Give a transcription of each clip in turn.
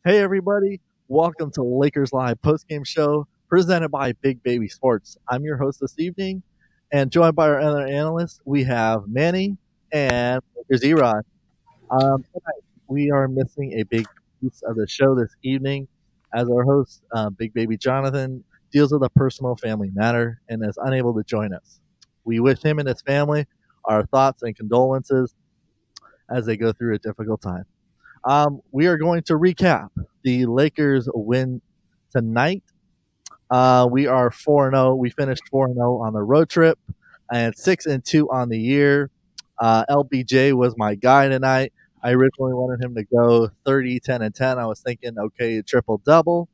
Hey, everybody. Welcome to Lakers Live postgame show presented by Big Baby Sports. I'm your host this evening, and joined by our other analysts, we have Manny and Lakers Erod. Tonight, we are missing a big piece of the show this evening as our host, Big Baby Jonathan, deals with a personal family matter and is unable to join us. We wish him and his family our thoughts and condolences as they go through a difficult time. We are going to recap the Lakers win tonight. We are 4-0. We finished 4-0 on the road trip and 6-2 on the year. LBJ was my guy tonight. I originally wanted him to go 30, 10, and 10. I was thinking, okay, triple double.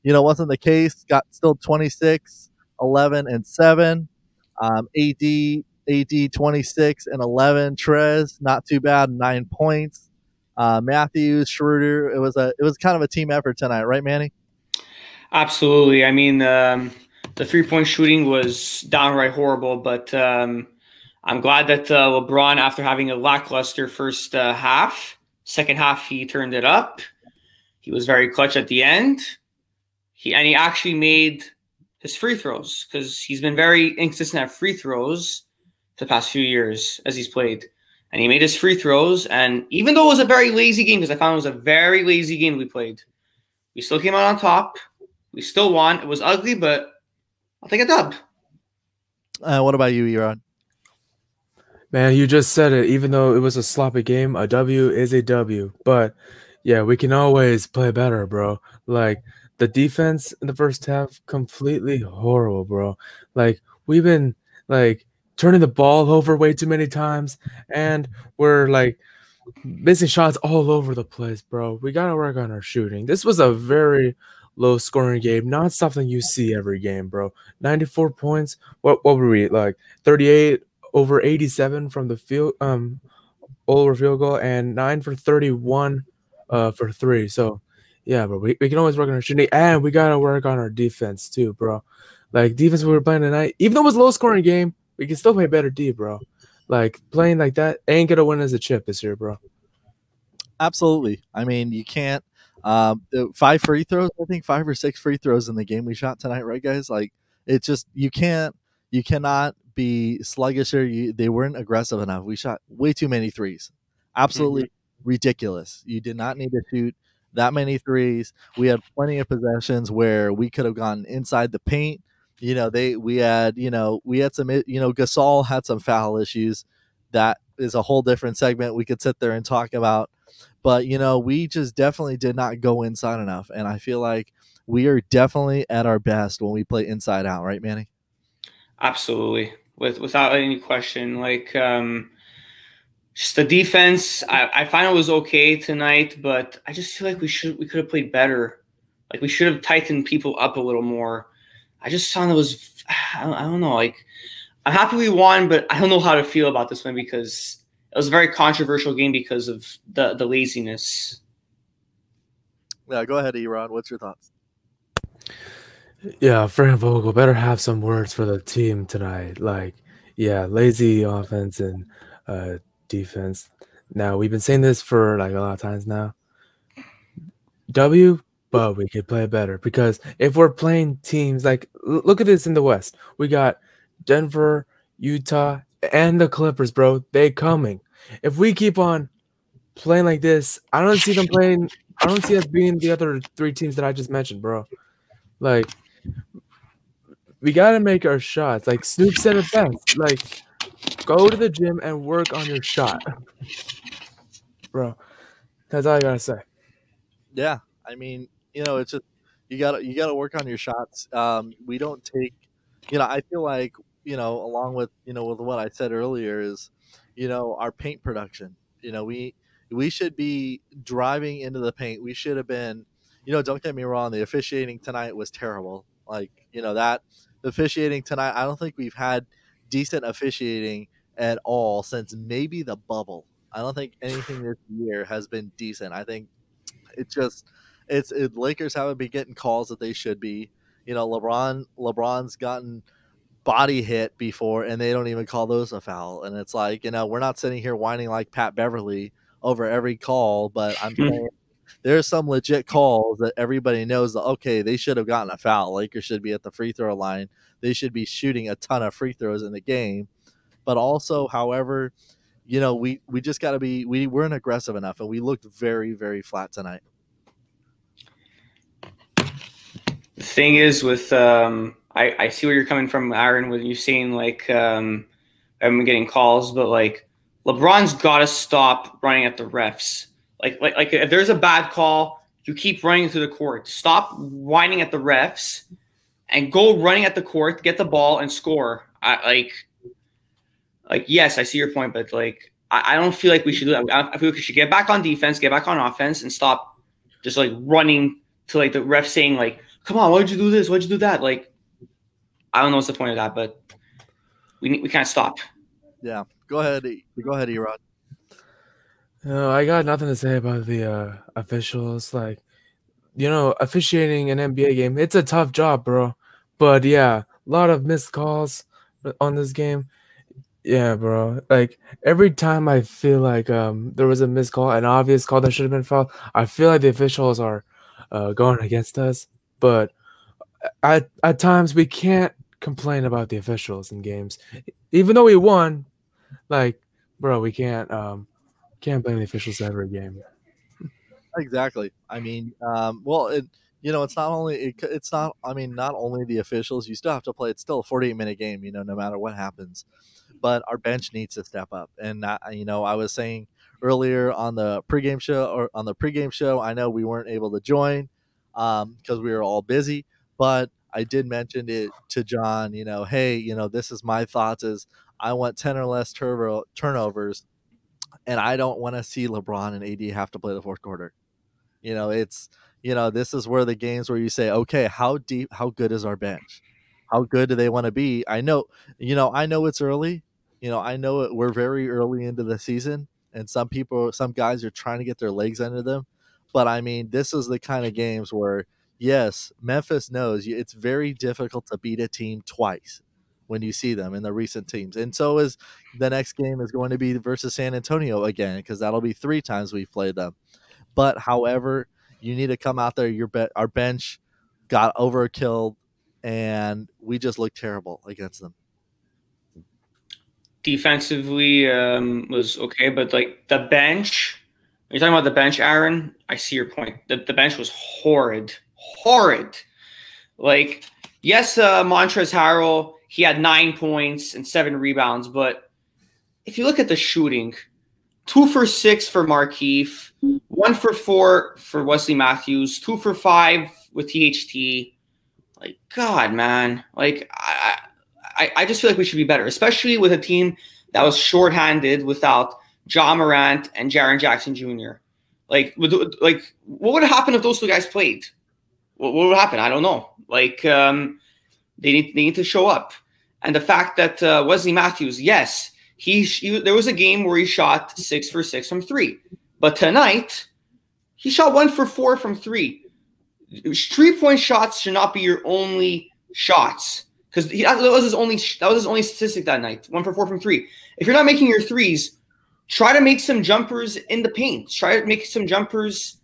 Wasn't the case. Got still 26, 11, and 7. AD 26 and 11. Trez, not too bad, 9 points. Matthews, Schroeder. It was kind of a team effort tonight, right, Manny? Absolutely. I mean, the 3-point shooting was downright horrible, but I'm glad that LeBron, after having a lackluster first half, second half he turned it up. He was very clutch at the end. He actually made his free throws because he's been very inconsistent at free throws the past few years as he's played. And he made his free throws, and even though it was a very lazy game, because I found it was a very lazy game we played, we still came out on top. We still won. It was ugly, but I'll take a dub. What about you, Eron? Man, you just said it. Even though it was a sloppy game, a W is a W. But yeah, we can always play better, bro. Like the defense in the first half, completely horrible, bro. Like we've been like turning the ball over way too many times, and we're like missing shots all over the place, bro. We gotta work on our shooting. This was a very low scoring game, not something you see every game, bro. 94 points. What were we like? 38 over 87 from the field over field goal, and 9 for 31 for 3. So yeah, bro, we can always work on our shooting, and we gotta work on our defense too, bro. Like defense we were playing tonight, even though it was a low scoring game, we can still play better D, bro. Like playing like that ain't gonna win as a chip this year, bro. Absolutely. I mean, you can't. 5 free throws. I think 5 or 6 free throws in the game we shot tonight, right, guys? Like it's just you can't. You cannot be sluggish or they weren't aggressive enough. We shot way too many threes. Absolutely ridiculous. You did not need to shoot that many threes. We had plenty of possessions where we could have gone inside the paint. We had some Gasol had some foul issues. That is a whole different segment we could sit there and talk about. But we just definitely did not go inside enough, and I feel like we are definitely at our best when we play inside out, right, Manny? Absolutely, without any question. Like just the defense, I find it was okay tonight, but I just feel like we could have played better. Like we should have tightened people up a little more. I just found it was I don't know. Like I'm happy we won, but I don't know how to feel about this one because it was a very controversial game because of the laziness. Yeah, go ahead, Erod. What's your thoughts? Yeah, Frank Vogel better have some words for the team tonight. Like, yeah, lazy offense and defense. Now we've been saying this for like a lot of times now. W, but we could play better because if we're playing teams like look at this in the West, we got Denver, Utah, and the Clippers, bro. They coming. If we keep on playing like this, I don't see them playing. I don't see us being the other 3 teams that I just mentioned, bro. Like, we gotta make our shots. Like Snoop said it best. Like, go to the gym and work on your shot, bro. That's all I gotta say. Yeah, I mean, it's just you gotta work on your shots. We don't take, I feel like along with with what I said earlier is, our paint production. We should be driving into the paint. We should have been, don't get me wrong, the officiating tonight was terrible. Like that the officiating tonight, I don't think we've had decent officiating at all since maybe the bubble. I don't think anything this year has been decent. I think it's just Lakers haven't been getting calls that they should be. LeBron's gotten body hit before, and they don't even call those a foul. And it's like we're not sitting here whining like Pat Beverly over every call, but I'm saying there's some legit calls that everybody knows that, okay, they should have gotten a foul. Lakers should be at the free throw line. They should be shooting a ton of free throws in the game. But also, however, we just got to be, we weren't aggressive enough, and we looked very, very flat tonight. The thing is with I see where you're coming from, Aaron, when you're saying like I'm getting calls, but like LeBron's got to stop running at the refs. Like if there's a bad call, you keep running through the court. Stop whining at the refs and go running at the court, get the ball and score. Yes, I see your point, but like I don't feel like we should do that. I feel like we should get back on defense, get back on offense, and stop just like running to like the ref saying like, "Come on, why'd you do this? Why'd you do that?" Like, I don't know what's the point of that, but we can't stop. Yeah, go ahead, Erod. No, I got nothing to say about the officials. Like, officiating an NBA game, it's a tough job, bro. But yeah, a lot of missed calls on this game. Yeah, bro. Like every time I feel like there was a missed call, an obvious call that should have been fouled, I feel like the officials are going against us. But at times we can't complain about the officials in games, even though we won. Like, bro, we can't blame the officials every game. Exactly. I mean, it's not only not only the officials. You still have to play. It's still a 48-minute game. No matter what happens, but our bench needs to step up. And I was saying earlier on the pregame show, I know we weren't able to join because we were all busy, but I did mention it to John. Hey, this is my thoughts. Is I want 10 or less turnovers, and I don't want to see LeBron and AD have to play the fourth quarter. This is where the games where you say, okay, how good is our bench? How good do they want to be? I know it's early. I know we're very early into the season, and some guys are trying to get their legs under them. But I mean, this is the kind of games where, yes, Memphis knows it's very difficult to beat a team twice when you see them in the recent teams. And so is the next game is going to be versus San Antonio again, because that'll be 3 times we've played them. But however, you need to come out there. Our bench got overkilled, and we just looked terrible against them. Defensively was okay, but like the bench, you're talking about the bench, Aaron. I see your point. The bench was horrid. Like, yes, Montrezl Harrell, he had 9 points and 7 rebounds, but if you look at the shooting, 2 for 6 for Markieff, 1 for 4 for Wesley Matthews, 2 for 5 with THT. Like, God, man. Like, I just feel like we should be better, especially with a team that was shorthanded without Ja Morant and Jaren Jackson Jr. Like, what would happen if those 2 guys played? What would happen? I don't know. Like, they need to show up. And the fact that Wesley Matthews, yes, there was a game where he shot 6 for 6 from 3. But tonight, he shot 1 for 4 from 3. 3-point shots should not be your only shots, because that was his only statistic that night. 1 for 4 from 3. If you're not making your threes, try to make some jumpers in the paint. Try to make some jumpers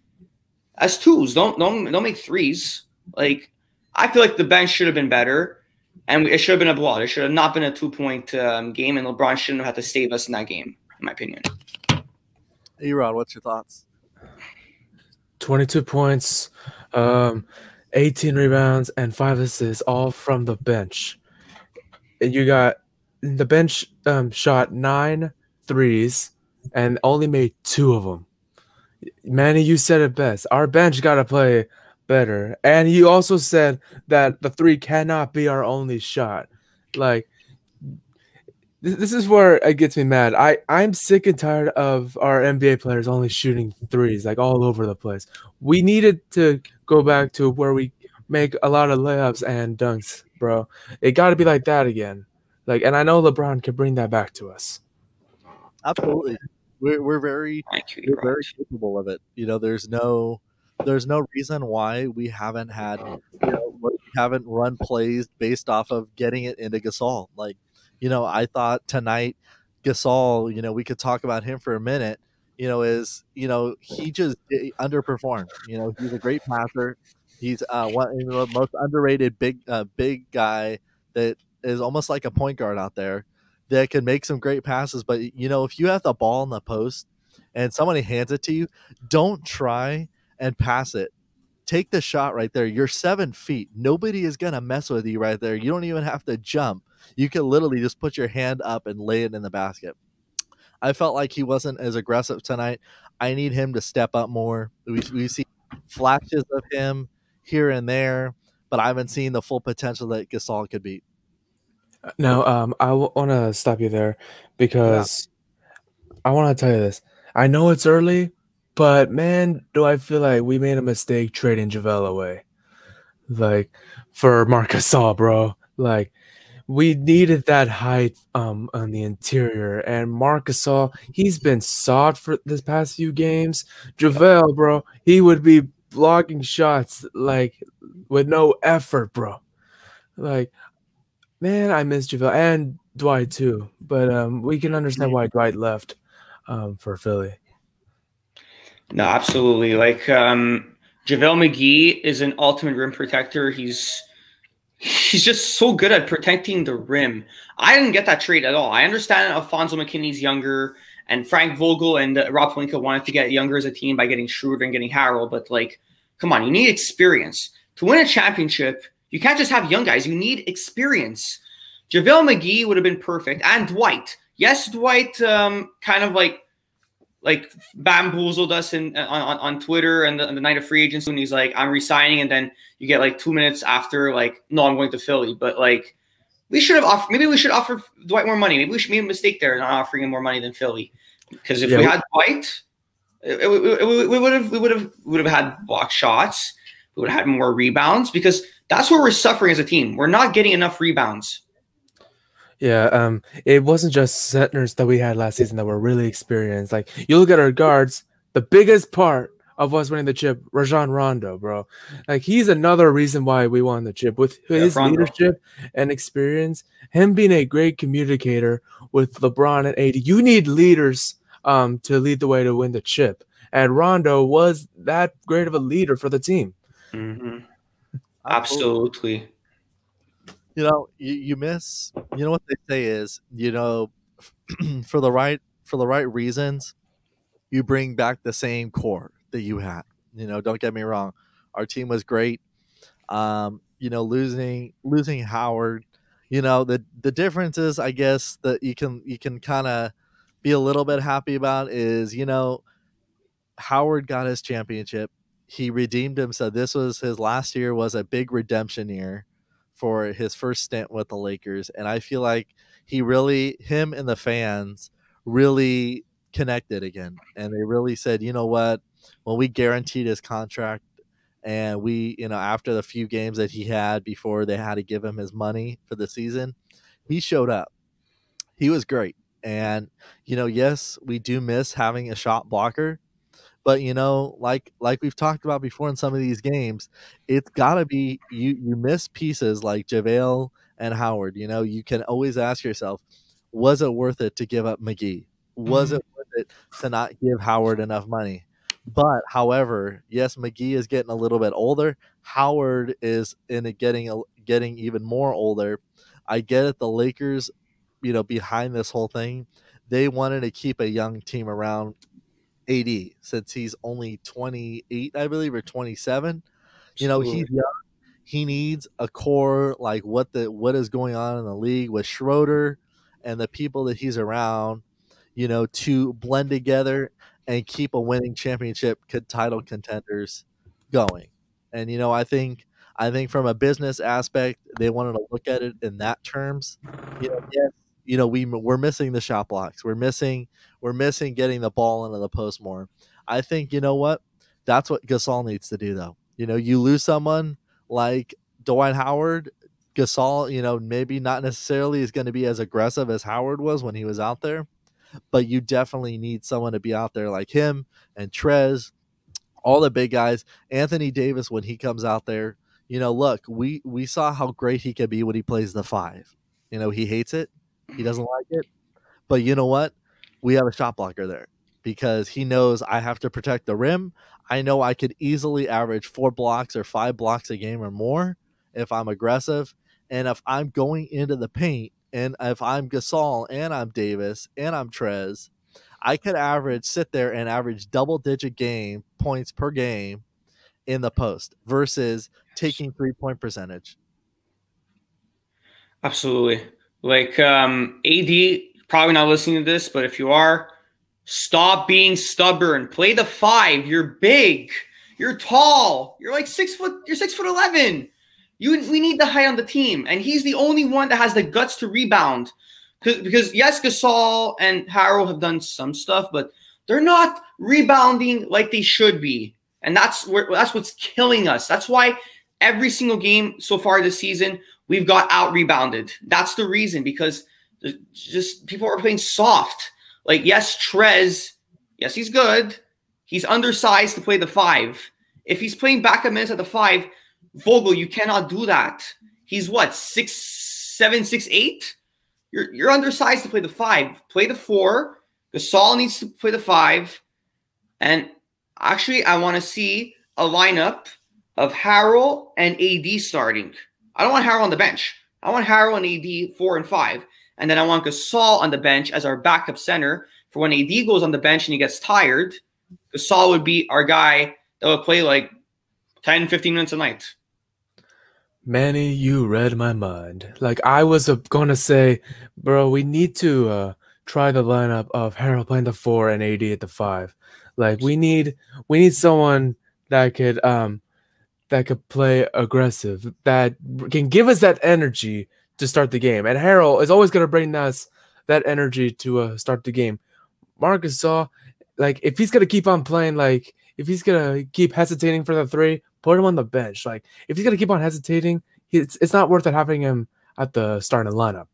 as 2s. Don't make 3s. Like, I feel like the bench should have been better, and it should have been a blowout. It should have not been a 2-point game, and LeBron shouldn't have had to save us in that game, in my opinion. Erod, what's your thoughts? 22 points, 18 rebounds, and 5 assists, all from the bench. And you got the bench shot 9 threes and only made 2 of them. Manny, you said it best. Our bench got to play better. And you also said that the 3 cannot be our only shot. Like, this is where it gets me mad. I'm sick and tired of our NBA players only shooting 3s, like, all over the place. We needed to go back to where we make a lot of layups and dunks, bro. It got to be like that again. Like, and I know LeBron can bring that back to us. Absolutely. We're very capable of it. There's no reason why we haven't run plays based off of getting it into Gasol. Like, I thought tonight Gasol, we could talk about him for a minute. he just underperformed. He's a great passer. He's one of the most underrated big guy that is almost like a point guard out there that can make some great passes. But if you have the ball in the post and somebody hands it to you, don't try and pass it. Take the shot right there. You're 7 feet. Nobody is gonna mess with you right there. You don't even have to jump. You can literally just put your hand up and lay it in the basket. I felt like he wasn't as aggressive tonight. I need him to step up more. We see flashes of him here and there, but I haven't seen the full potential that Gasol could be. Now, I want to stop you there because I want to tell you this. I know it's early, but man, do I feel like we made a mistake trading JaVale away. Like, for Marc Gasol, bro. Like, we needed that height on the interior, and Marc Gasol, he's been soft for this past few games. JaVale, bro, he would be blocking shots like with no effort, bro. Like, man, I miss JaVale and Dwight too, but we can understand why Dwight left for Philly. No, absolutely. Like JaVale McGee is an ultimate rim protector. He's just so good at protecting the rim. I didn't get that trade at all. I understand Alfonso McKinney's younger, and Frank Vogel and Rob Pelinka wanted to get younger as a team by getting Schroeder and getting Harrell. But, like, come on, you need experience. To win a championship, you can't just have young guys. You need experience. JaVale McGee would have been perfect. And Dwight. Yes, Dwight kind of like bamboozled us on Twitter and the night of free agency, and he's like, I'm resigning, and then you get like 2 minutes after, like, no, I'm going to Philly. But like, we should have offered. Maybe we should offer Dwight more money. Maybe we should make a mistake there, not offering him more money than Philly. Because if we had Dwight, we would have had block shots. We would have had more rebounds, because that's where we're suffering as a team. We're not getting enough rebounds. Yeah, it wasn't just centers that we had last season that were really experienced. Like, you look at our guards, the biggest part of us winning the chip, Rajon Rondo, bro. Like, he's another reason why we won the chip. With his leadership and experience, him being a great communicator with LeBron and AD. You need leaders to lead the way to win the chip. And Rondo was that great of a leader for the team. Mm-hmm. Absolutely. You miss. What they say is, for the right reasons, you bring back the same core that you had. Don't get me wrong, our team was great. Losing Howard, the difference is, I guess, that you can kind of be a little bit happy about is, Howard got his championship. He redeemed himself. This was his last year, was a big redemption year for his first stint with the Lakers. And I feel like him and the fans really connected again. And they really said, you know what, when we guaranteed his contract and we, after the few games that he had before they had to give him his money for the season, he showed up. He was great. And, yes, we do miss having a shot blocker. But like we've talked about before in some of these games, it's gotta be you miss pieces like JaVale and Howard. You can always ask yourself, was it worth it to give up McGee? Was it worth it to not give Howard enough money? But however, yes, McGee is getting a little bit older. Howard is getting even more older. I get it. The Lakers, behind this whole thing, they wanted to keep a young team around AD, since he's only 28, I believe, or 27. He's young. He needs a core like what is going on in the league with Schroeder and the people that he's around, to blend together and keep a winning championship title contenders going. And I think from a business aspect, they wanted to look at it in that terms. Yes, we're missing the shot blocks. We're missing getting the ball into the post more. I think, what? That's what Gasol needs to do, though. You lose someone like Dwight Howard, Gasol, maybe not necessarily is going to be as aggressive as Howard was when he was out there, but you definitely need someone to be out there like him and Trez, all the big guys. Anthony Davis, when he comes out there, look, we saw how great he can be when he plays the 5. He hates it. He doesn't like it. But you know what? We have a shot blocker there. because he knows I have to protect the rim. I know I could easily average 4 blocks or 5 blocks a game or more if I'm aggressive. And if I'm going into the paint, and if I'm Gasol and I'm Davis and I'm Trez, I could sit there and average double-digit points per game in the post versus taking 3-point percentage. Absolutely. Like AD, probably not listening to this, but if you are, stop being stubborn. Play the 5. You're big. You're tall. You're like 6 foot. You're 6'11". We need the height on the team, and he's the only one that has the guts to rebound. Because yes, Gasol and Harrell have done some stuff, but they're not rebounding like they should be, and that's what's killing us. That's why every single game so far this season we've got out rebounded. That's the reason, because just people are playing soft. Like, yes, Trez, yes, he's good. He's undersized to play the 5. If he's playing backup minutes at the 5, Vogel, you cannot do that. He's what, 6'7", 6'8"? You're undersized to play the 5. Play the 4. Gasol needs to play the 5. And actually, I want to see a lineup of Harrell and AD starting. I don't want Harrell on the bench. I want Harrell and AD 4 and 5. And then I want Gasol on the bench as our backup center for when AD goes on the bench and he gets tired. Gasol would be our guy that would play like 10, 15 minutes a night. Manny, you read my mind. Like, I was going to say, bro, we need to try the lineup of Harrell playing the 4 and AD at the 5. Like, we need someone that could play aggressive, that can give us that energy to start the game. And Harrell is always going to bring us that energy to start the game. Marc Gasol, like, if he's going to keep on playing, like, if he's going to keep hesitating for the 3, put him on the bench. Like, if he's going to keep on hesitating, it's not worth it having him at the starting lineup.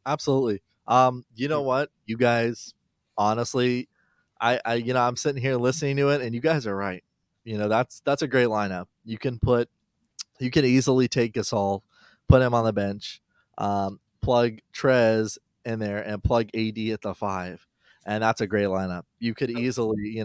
Absolutely. You know what? You guys, honestly, I'm sitting here listening to it, and you guys are right. That's a great lineup. You can easily take Gasol, put him on the bench, plug Trez in there, and plug AD at the 5. And that's a great lineup. You could easily,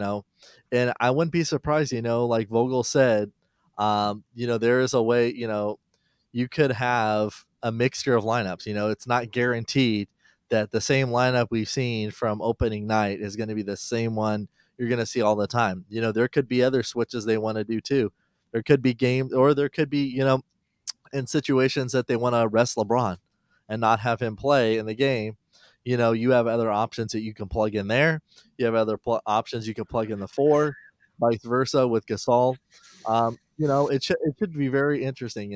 and I wouldn't be surprised, like Vogel said, there is a way, you could have a mixture of lineups. It's not guaranteed that the same lineup we've seen from opening night is going to be the same one you're going to see all the time. There could be other switches they want to do too. There could be games, or there could be, in situations that they want to rest LeBron and not have him play in the game. You have other options that you can plug in there. You have other options you can plug in the 4, vice versa with Gasol. It should be very interesting.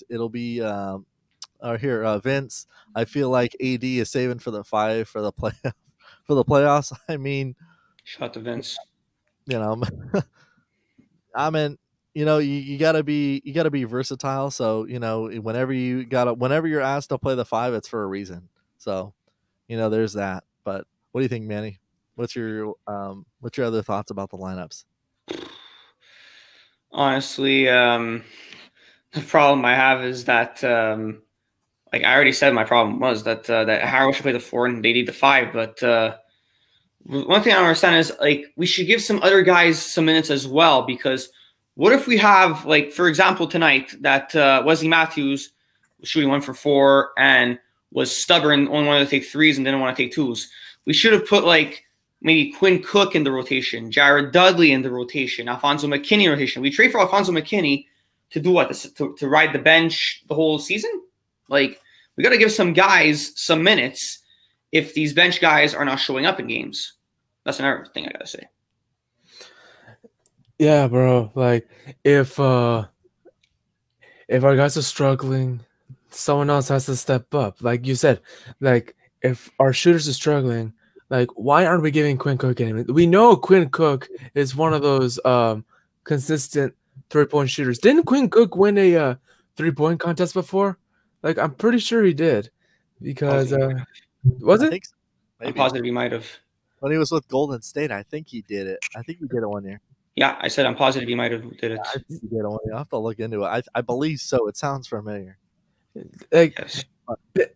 It'll be here, Vince. I feel like AD is saving for the 5 for the playoffs. I mean, shout out to Vince. I mean, you gotta be versatile. So whenever you're asked to play the 5, it's for a reason. So there's that. But what do you think, Manny? What's your other thoughts about the lineups? Honestly, the problem I have is that, like I already said, my problem was that Harrell should play the 4 and they need the 5. But one thing I don't understand is, like, we should give some other guys some minutes as well, because what if we have, like, for example, tonight that Wesley Matthews was shooting 1 for 4 and was stubborn, only wanted to take 3s and didn't want to take 2s. We should have put, like, maybe Quinn Cook in the rotation, Jared Dudley in the rotation, Alfonso McKinney in rotation. We trade for Alfonso McKinney to do what? To ride the bench the whole season? Like, we got to give some guys some minutes if these bench guys are not showing up in games. That's another thing I got to say. Yeah, bro. Like, if our guys are struggling, someone else has to step up. Like you said, like, if our shooters are struggling, like, why aren't we giving Quinn Cook any minutes? We know Quinn Cook is one of those consistent 3-point shooters. Didn't Quinn Cook win a 3-point contest before? Like, I'm pretty sure he did. Because was it? I think so. I'm positive he might have. When he was with Golden State, I think he did it. I think he did it one year. Yeah, I said I'm positive he might have did it. I think he did it one year. I'll have to look into it. I believe so. It sounds familiar. Like, Yes.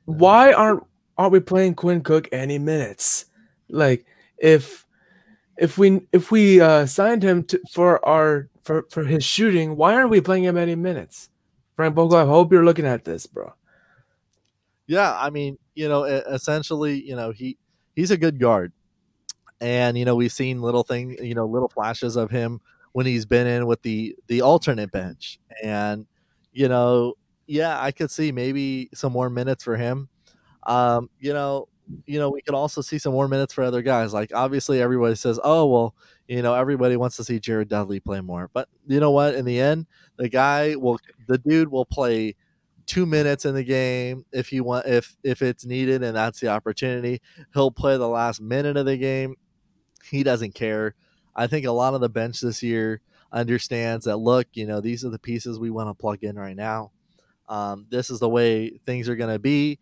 why aren't we playing Quinn Cook any minutes? Like, if we signed him for his shooting, why aren't we playing him any minutes? Frank Vogel, I hope you're looking at this, bro. Yeah, I mean, essentially, he's a good guard. And we've seen little things, little flashes of him when he's been in with the alternate bench. And yeah, I could see maybe some more minutes for him. We could also see some more minutes for other guys. Like, obviously everybody says, "Oh, well, everybody wants to see Jared Dudley play more." But you know what? In the end, the dude will play 2 minutes in the game if it's needed, and that's the opportunity. He'll play the last minute of the game. He doesn't care. I think a lot of the bench this year understands that, look, these are the pieces we want to plug in right now. This is the way things are going to be.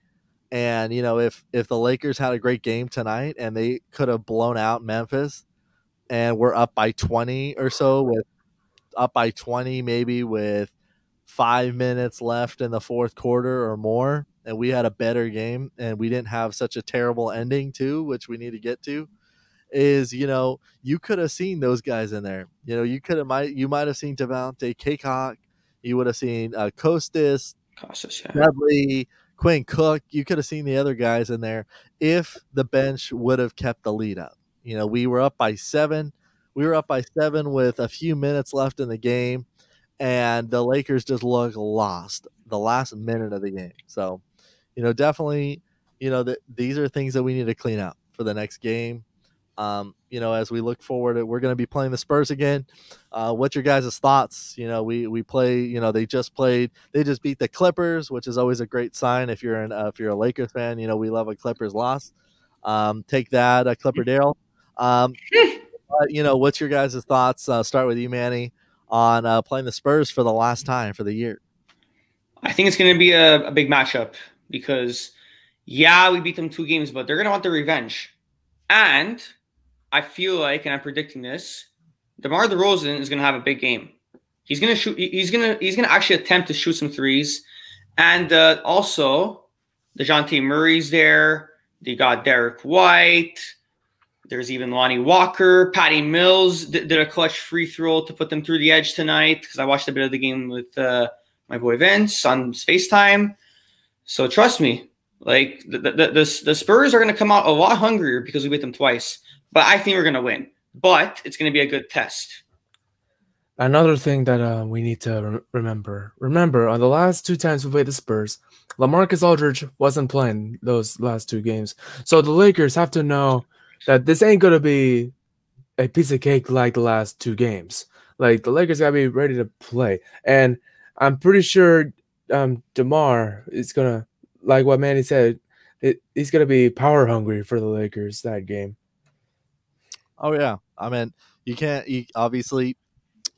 And, if the Lakers had a great game tonight and they could have blown out Memphis and we're up by 20 or so, maybe with 5 minutes left in the fourth quarter or more, and we had a better game and we didn't have such a terrible ending too, which we need to get to, is, you could have seen those guys in there. You might have seen Devontae Cacok. You would have seen Kostas, Dudley, Quinn Cook. You could have seen the other guys in there if the bench would have kept the lead up. We were up by 7. We were up by 7 with a few minutes left in the game, and the Lakers just looked lost the last minute of the game. So, definitely, these are things that we need to clean up for the next game. As we look forward, we're going to be playing the Spurs again. What's your guys' thoughts? We play. They just beat the Clippers, which is always a great sign if you're a Lakers fan. We love a Clippers loss. Take that, Clipper Dale. What's your guys' thoughts? Start with you, Manny, on playing the Spurs for the last time for the year. I think it's going to be a big matchup because, yeah, we beat them 2 games, but they're going to want the revenge. And I feel like, and I'm predicting this, DeMar DeRozan is going to have a big game. He's going to shoot. He's going to actually attempt to shoot some threes. And also, DeJounte Murray's there. They got Derek White. There's even Lonnie Walker. Patty Mills did a clutch free throw to put them through the edge tonight because I watched a bit of the game with my boy Vince on FaceTime. So trust me, like the Spurs are going to come out a lot hungrier because we beat them twice. But I think we're going to win. But it's going to be a good test. Another thing that we need to remember on the last 2 times we played the Spurs, LaMarcus Aldridge wasn't playing those last 2 games. So the Lakers have to know that this ain't going to be a piece of cake like the last 2 games. Like, the Lakers got to be ready to play. And I'm pretty sure DeMar is going to, like what Manny said, he's going to be power hungry for the Lakers that game. Oh, yeah. I mean, obviously,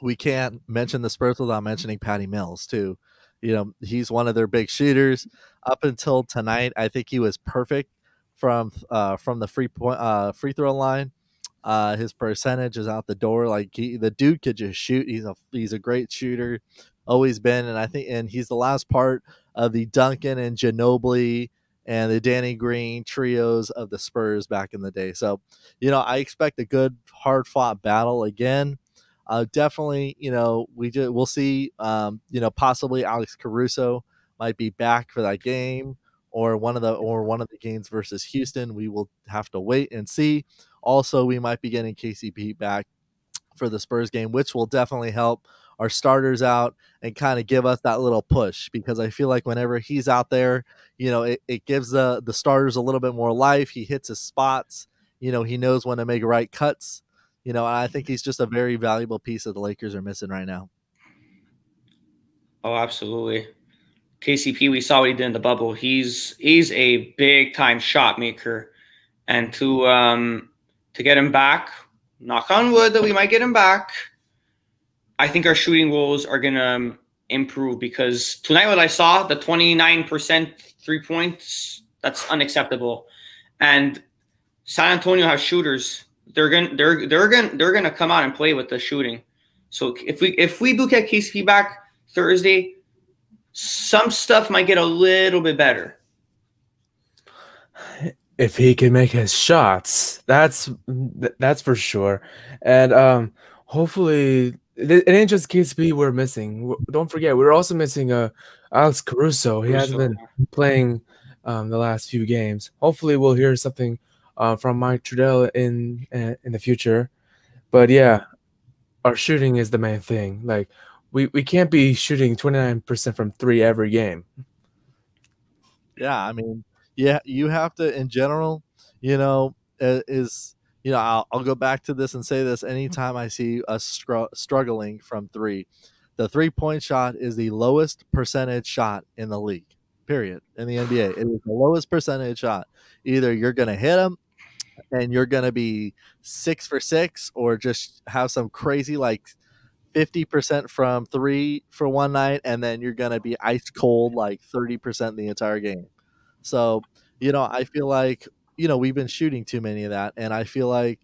we can't mention the Spurs without mentioning Patty Mills, too. He's one of their big shooters. Up until tonight, I think he was perfect from the free throw line. His percentage is out the door. Like, the dude could just shoot. He's a great shooter, always been. And he's the last part of the Duncan and Ginobili and the Danny Green trios of the Spurs back in the day. So, I expect a good, hard-fought battle again. Definitely, we'll see. Possibly Alex Caruso might be back for that game, or one of the games versus Houston. We will have to wait and see. Also, we might be getting KCP back for the Spurs game, which will definitely help our starters out and kind of give us that little push, because I feel like whenever he's out there, it gives the starters a little bit more life. He hits his spots. He knows when to make right cuts. And I think he's just a very valuable piece that the Lakers are missing right now. Oh, absolutely. KCP, we saw what he did in the bubble. He's a big time shot maker, and to get him back, knock on wood that we might get him back, I think our shooting woes are gonna improve, because tonight what I saw, the 29% 3 points, that's unacceptable. And San Antonio has shooters. They're gonna come out and play with the shooting. So if we do get KCP back Thursday, some stuff might get a little bit better. if he can make his shots. That's for sure. And hopefully it ain't just KCP we're missing. Don't forget, we're also missing Alex Caruso. He hasn't been playing the last few games. Hopefully we'll hear something from Mike Trudell in the future. But yeah, our shooting is the main thing. Like we can't be shooting 29% from 3 every game. Yeah, I mean, yeah, you have to in general, I'll go back to this and say this anytime I see us struggling from 3. The 3-point shot is the lowest percentage shot in the league. Period. In the NBA, it is the lowest percentage shot. Either you're going to hit them and you're going to be 6 for 6, or just have some crazy like 50% from 3 for one night, and then you're going to be ice cold like 30% the entire game. So, I feel like, we've been shooting too many of that. And I feel like,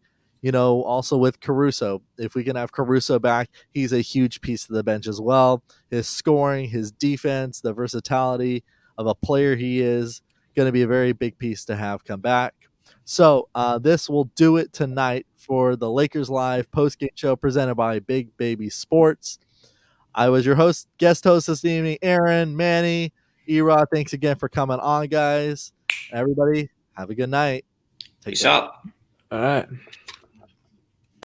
also with Caruso, if we can have Caruso back, he's a huge piece of the bench as well. His scoring, his defense, the versatility of a player he is going to be a very big piece to have come back. So this will do it tonight for the Lakers Live post-game show presented by Big Baby Sports. I was your guest host this evening, Aaron, Manny, Erod. Thanks again for coming on, guys. Everybody, have a good night. Peace out. All right.